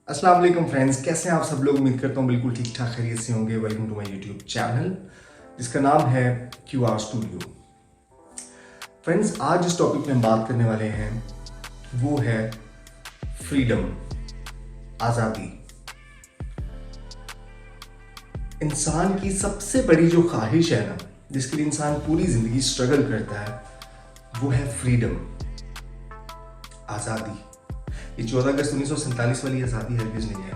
अस्सलाम वालेकुम फ्रेंड्स, कैसे हैं आप सब लोग। उम्मीद करता हूँ बिल्कुल ठीक ठाक खैरियत से होंगे। Welcome to my YouTube channel जिसका नाम है QR स्टूडियो। फ्रेंड्स, आज जिस टॉपिक में हम बात करने वाले हैं वो है फ्रीडम, आज़ादी। इंसान की सबसे बड़ी जो ख्वाहिश है ना, जिसके लिए इंसान पूरी ज़िंदगी स्ट्रगल करता है, वो है फ्रीडम, आज़ादी। ये 14 अगस्त 1947 वाली आज़ादी हरगिज़ नहीं है।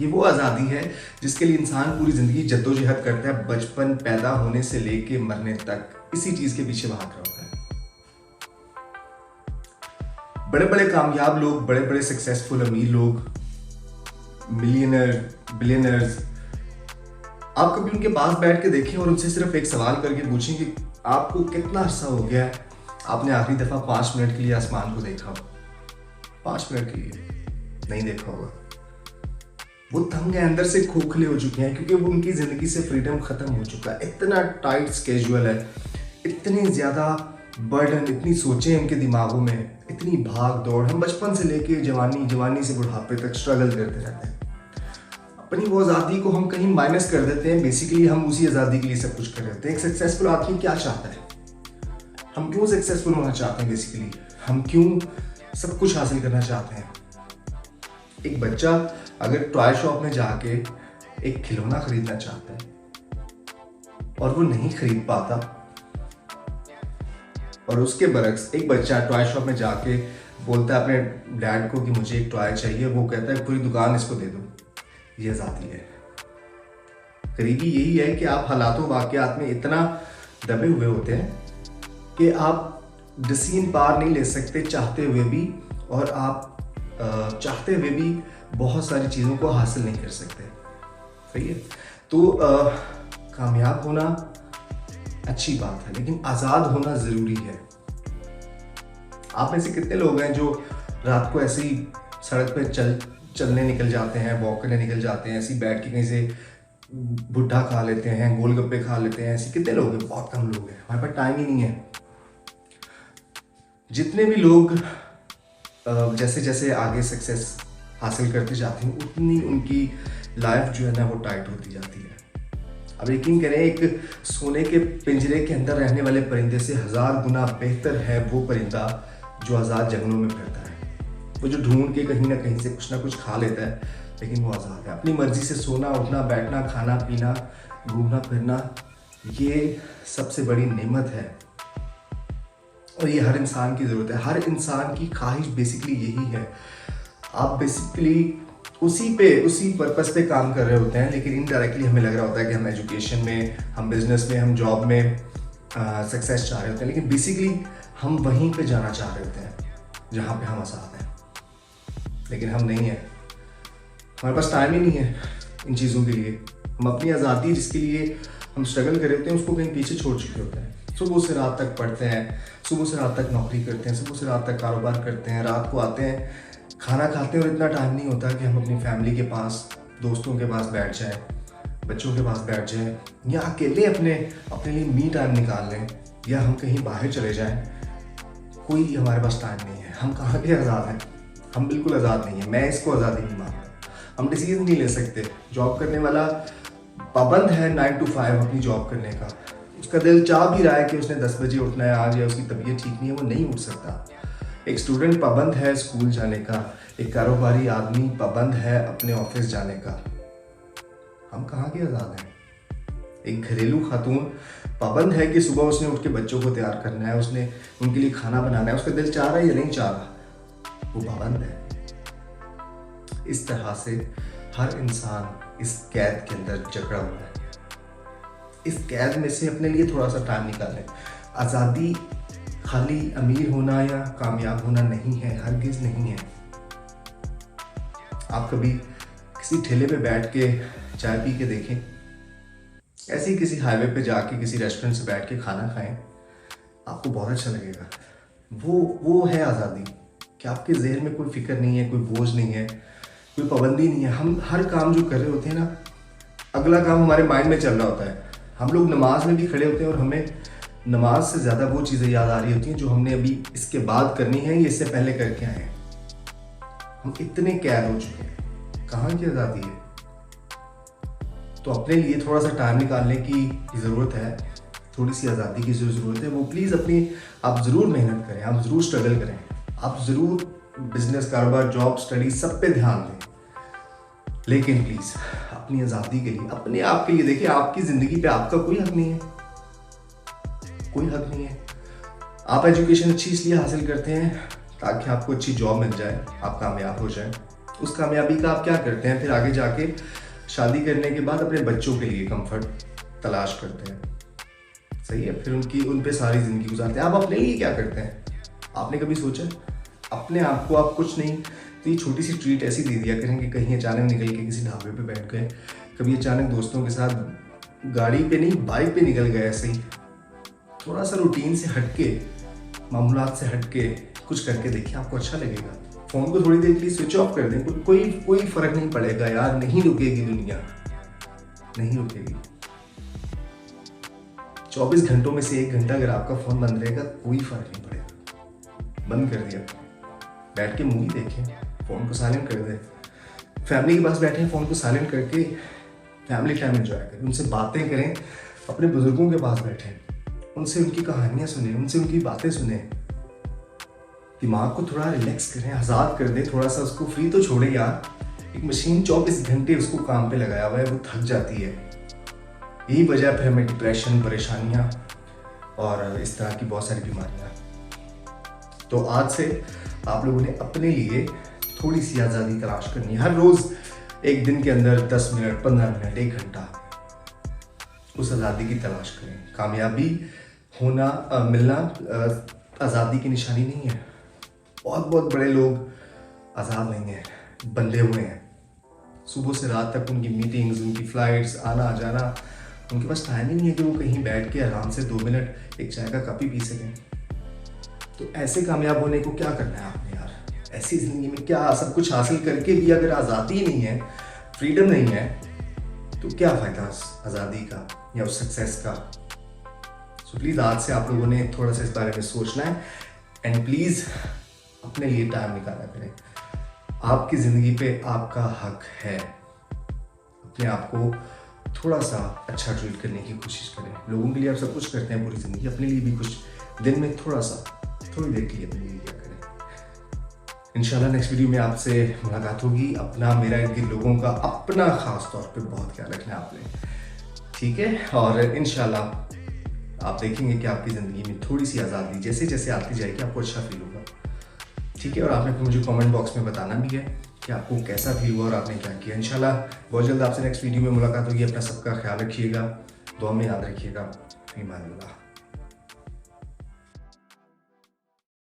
ये वो आज़ादी है जिसके लिए इंसान पूरी ज़िंदगी जद्दोजहद करता है, बचपन पैदा होने से लेके मरने तक इसी चीज़ के पीछे भाग रहा होता है। बड़े बड़े कामयाब लोग, बड़े बड़े सक्सेसफुल अमीर लोग, मिलियनर, बिलियनर्स, आप कभी उनके पास बैठ के देखें और उनसे सिर्फ एक सवाल करके पूछें कि आपको कितना अरसा हो गया है आपने आखिरी दफ़ा 5 मिनट के लिए आसमान को देखा हो। 5 मिनट के लिए नहीं देखा होगा। वो तंग है, अंदर से खोखले हो चुके हैं, क्योंकि वो उनकी ज़िंदगी से फ्रीडम ख़त्म हो चुका है। इतना टाइट स्केड्यूल है, इतनी ज़्यादा बर्डन, इतनी सोचें इनके दिमागों में, इतनी भाग दौड़। हम बचपन से लेके जवानी, जवानी से बुढ़ापे तक स्ट्रगल करते रहते हैं। अपनी वो आज़ादी को हम कहीं माइनस कर देते हैं। बेसिकली हम उसी आज़ादी के लिए सब कुछ कर देते हैं। एक सक्सेसफुल आदमी क्या चाहता है? हम क्यों सक्सेसफुल होना चाहते हैं? बेसिकली हम क्यों सब कुछ हासिल करना चाहते हैं? एक बच्चा अगर टॉय शॉप में जाके एक खिलौना खरीदना चाहता है और वो नहीं खरीद पाता, और उसके बरक्स एक बच्चा टॉय शॉप में जाके बोलता है अपने डैड को कि मुझे एक टॉय चाहिए, वो कहता है पूरी दुकान इसको दे दो, ये आज़ादी है। गरीबी यही है कि आप हालातों वाक़यात में इतना दबे हुए होते हैं कि आप डिसीजन पार नहीं ले सकते चाहते हुए भी, और आप चाहते हुए भी बहुत सारी चीज़ों को हासिल नहीं कर सकते। सही है। तो कामयाब होना अच्छी बात है, लेकिन आज़ाद होना ज़रूरी है। आप में से कितने लोग हैं जो रात को ऐसे ही सड़क पे चलने निकल जाते हैं, वॉक करने निकल जाते हैं, ऐसे ही बैठ के कहीं से भुट्टा खा लेते हैं, गोलगप्पे खा लेते हैं? ऐसे कितने लोग हैं? बहुत कम लोग हैं। हमारे पास टाइम ही नहीं है। जितने भी लोग जैसे जैसे आगे सक्सेस हासिल करते जाते हैं, उतनी उनकी लाइफ जो है ना वो टाइट होती जाती है। अब यकीन करें, एक सोने के पिंजरे के अंदर रहने वाले परिंदे से 1000 गुना बेहतर है वो परिंदा जो आज़ाद जंगलों में फिरता है। वो जो ढूंढ के कहीं ना कहीं से कुछ ना कुछ खा लेता है, लेकिन वो आज़ाद है। अपनी मर्जी से सोना, उठना, बैठना, खाना पीना, घूमना फिरना, ये सबसे बड़ी नेमत है और ये हर इंसान की ज़रूरत है। हर इंसान की ख्वाहिश बेसिकली यही है। आप बेसिकली उसी पर्पस पे काम कर रहे होते हैं, लेकिन इनडायरेक्टली हमें लग रहा होता है कि हम एजुकेशन में, हम बिजनेस में, हम जॉब में सक्सेस चाह रहे होते हैं, लेकिन बेसिकली हम वहीं पे जाना चाह रहे होते हैं जहाँ पे हम आज़ाद हैं, लेकिन हम नहीं हैं। हमारे पास टाइम ही नहीं है इन चीज़ों के लिए। हम अपनी आज़ादी जिसके लिए हम स्ट्रगल कर रहे होते हैं उसको कहीं पीछे छोड़ चुके होते हैं। सुबह से रात तक पढ़ते हैं, सुबह से रात तक नौकरी करते हैं, सुबह से रात तक कारोबार करते हैं, रात को आते हैं, खाना खाते हैं, और इतना टाइम नहीं होता कि हम अपनी फैमिली के पास, दोस्तों के पास बैठ जाएं, बच्चों के पास बैठ जाएं, या अकेले अपने लिए मी टाइम निकाल लें, या हम कहीं बाहर चले जाएं। कोई हमारे पास टाइम नहीं है। हम कहाँ के आज़ाद हैं? हम बिल्कुल आज़ाद नहीं है। मैं इसको आज़ादी नहीं मानता। हम डिसीजन नहीं ले सकते। जॉब करने वाला पाबंद है 9 to 5 अपनी जॉब करने का। उसका दिल चाह भी रहा है कि उसने 10 बजे उठना है आज, या उसकी तबीयत ठीक नहीं है, वो नहीं उठ सकता। एक स्टूडेंट पाबंद है स्कूल जाने का, एक कारोबारी आदमी पाबंद है अपने ऑफिस जाने का। हम कहाँ के आज़ाद हैं? एक घरेलू खातून पाबंद है कि सुबह उसने उठ के बच्चों को तैयार करना है, उसने उनके लिए खाना बनाना है, उसका दिल चाह रहा है या नहीं चाह रहा, वो पाबंद है। इस तरह से हर इंसान इस कैद के अंदर जकड़ा हुआ है। इस कैद में से अपने लिए थोड़ा सा टाइम निकालें। आज़ादी खाली अमीर होना या कामयाब होना नहीं है, हरगिज़ नहीं है। आप कभी किसी ठेले पे बैठ के चाय पी के देखें, ऐसे ही किसी हाईवे पे जाके किसी रेस्टोरेंट से बैठ के खाना खाएं, आपको बहुत अच्छा लगेगा। वो है आज़ादी कि आपके ज़हन में कोई फिक्र नहीं है, कोई बोझ नहीं है, कोई पाबंदी नहीं है। हम हर काम जो कर रहे होते हैं ना, अगला काम हमारे माइंड में चल रहा होता है। हम लोग नमाज में भी खड़े होते हैं और हमें नमाज से ज़्यादा वो चीज़ें याद आ रही होती हैं जो हमने अभी इसके बाद करनी है या इससे पहले करके आए हैं। हम इतने कैद हो चुके हैं। कहाँ की आज़ादी है? तो अपने लिए थोड़ा सा टाइम निकालने की ज़रूरत है, थोड़ी सी आज़ादी की जो ज़रूरत है वो प्लीज़ अपनी आप ज़रूर मेहनत करें, आप ज़रूर स्ट्रगल करें, आप ज़रूर बिजनेस, कारोबार, जॉब, स्टडी सब पे ध्यान दें, लेकिन प्लीज़ अपनी आज़ादी के लिए, अपने आप के लिए देखिए, आपकी ज़िंदगी पे आपका कोई हक नहीं है, कोई हक नहीं है। आप एजुकेशन अच्छी इसलिए हासिल करते हैं ताकि आपको अच्छी जॉब मिल जाए, आप कामयाब हो जाएं। उस कामयाबी का आप क्या करते हैं? फिर आगे जाके शादी करने के बाद अपने बच्चों के लिए कंफर्ट तलाश करते हैं, सही है? फिर उन पे सारी ज़िंदगी गुजारते हैं। आप अपने लिए क्या करते हैं? आपने कभी सोचा? अपने आप को आप कुछ नहीं तो ये छोटी सी ट्रीट ऐसी दे दिया करें कि कहीं अचानक निकल के किसी ढाबे पे बैठ गए, कभी अचानक दोस्तों के साथ गाड़ी पे नहीं बाइक पे निकल गए, ऐसे ही थोड़ा सा रूटीन से हटके, मामूलात से हटके कुछ करके देखिए, आपको अच्छा लगेगा। फ़ोन को थोड़ी देर के लिए स्विच ऑफ कर दें, कोई फ़र्क नहीं पड़ेगा यार, नहीं रुकेगी दुनिया, नहीं रुकेगी। 24 घंटों में से 1 घंटा अगर आपका फ़ोन बंद रहेगा कोई फ़र्क नहीं पड़ेगा। बंद कर दिया, बैठ के मूवी देखें, फ़ोन को साइलेंट कर दें, फैमिली के पास बैठे फ़ोन को साइलेंट करके फैमिली टाइम एंजॉय करें, उनसे बातें करें, अपने बुजुर्गों के पास बैठें, उनसे उनकी कहानियाँ सुने, उनसे उनकी बातें सुने, दिमाग को थोड़ा रिलैक्स करें, आज़ाद कर दें, थोड़ा सा उसको फ्री तो छोड़े यार। एक मशीन 24 घंटे उसको काम पे लगाया हुआ है, वो थक जाती है। यही वजह फिर हमें डिप्रेशन, परेशानियाँ और इस तरह की बहुत सारी बीमारियाँ। तो आज से आप लोगों ने अपने लिए थोड़ी सी आज़ादी तलाश करनी है। हर रोज़ एक दिन के अंदर 10 मिनट, 15 मिनट, 1 घंटा उस आज़ादी की तलाश करें। कामयाबी होना मिलना आज़ादी की निशानी नहीं है। बहुत बड़े लोग आज़ाद नहीं हैं, बंधे हुए हैं। सुबह से रात तक उनकी मीटिंग्स, उनकी फ़्लाइट्स, आना जाना, उनके पास टाइम ही नहीं है कि वो कहीं बैठ के आराम से 2 मिनट एक चाय का कप ही पी सकें। तो ऐसे कामयाब होने को क्या करना है आपने यार? ऐसी ज़िंदगी में क्या सब कुछ हासिल करके भी अगर आज़ादी ही नहीं है, फ्रीडम नहीं है, तो क्या फ़ायदा उस आज़ादी का या उस सक्सेस का? सो प्लीज़ आज से आप लोगों ने थोड़ा सा इस बारे में सोचना है एंड प्लीज़ अपने लिए टाइम निकाला करें। आपकी ज़िंदगी पे आपका हक है। अपने आप को थोड़ा सा अच्छा ट्रीट करने की कोशिश करें। लोगों के लिए आप सब कुछ करते हैं पूरी ज़िंदगी, अपने लिए भी कुछ दिन में थोड़ी देर के लिए अपने लिए क्या करें। इंशाल्लाह नेक्स्ट वीडियो में आपसे मुलाकात होगी। अपना, मेरा इर्द-गिर्द लोगों का अपना ख़ास तौर पे बहुत ख्याल रखना है आपने, ठीक है? और इंशाल्लाह आप देखेंगे कि आपकी ज़िंदगी में थोड़ी सी आज़ादी जैसे जैसे आती जाएगी आपको अच्छा फील होगा, ठीक है? और आपने फिर मुझे कमेंट बॉक्स में बताना भी है कि आपको कैसा फील हुआ और आपने क्या किया। इंशाल्लाह बहुत जल्द आपसे नेक्स्ट वीडियो में मुलाकात होगी। अपना सबका ख्याल रखिएगा, दुआ में याद रखिएगा। ईमान अल्लाह।